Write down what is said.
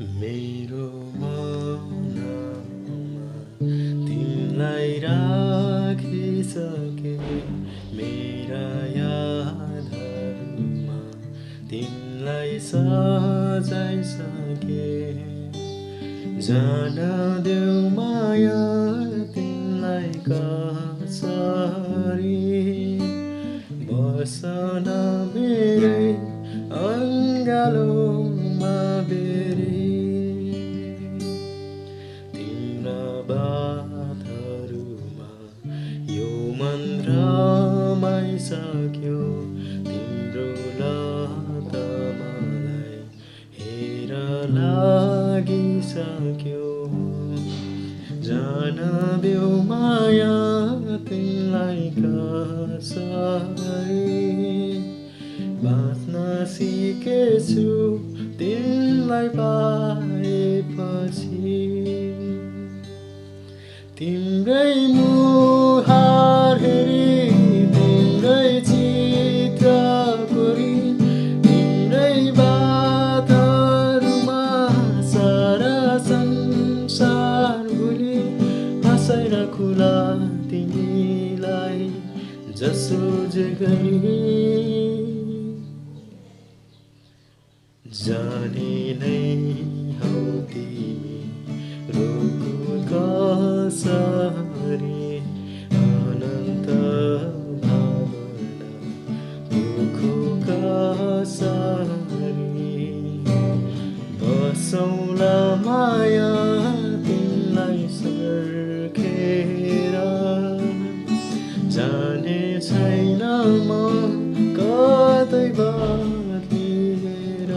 मेरो मनमा तिमीलाई राखिसके मेरा यादहरूमा तिमीलाई सजाइसके जान देऊ माया तिमीलाई कसरी बसन मेरै अङ्गालोमा बेरी तिम्रा बातहरूमा यो मन रमाइसक्यो तिम्रो लत मलाई हेर लागिसक्यो जान देऊ माया तिमीलाई कसरी बाँच्न सिकेछु तिमीलाई पाएपछि तिम्रै मुहार हेरी तिम्रै चित्र कोरी तिम्रै बातहरूमा सारा संसार भुली हँसाइ राखुला तिमीलाई जसो जे गरी जाने नै हौ तिमी रोको कसरी अनन्त भावना पोखो कसरी बसौँला माया तिमीलाई सर्खेर जाने छैन म कतै बदलिएर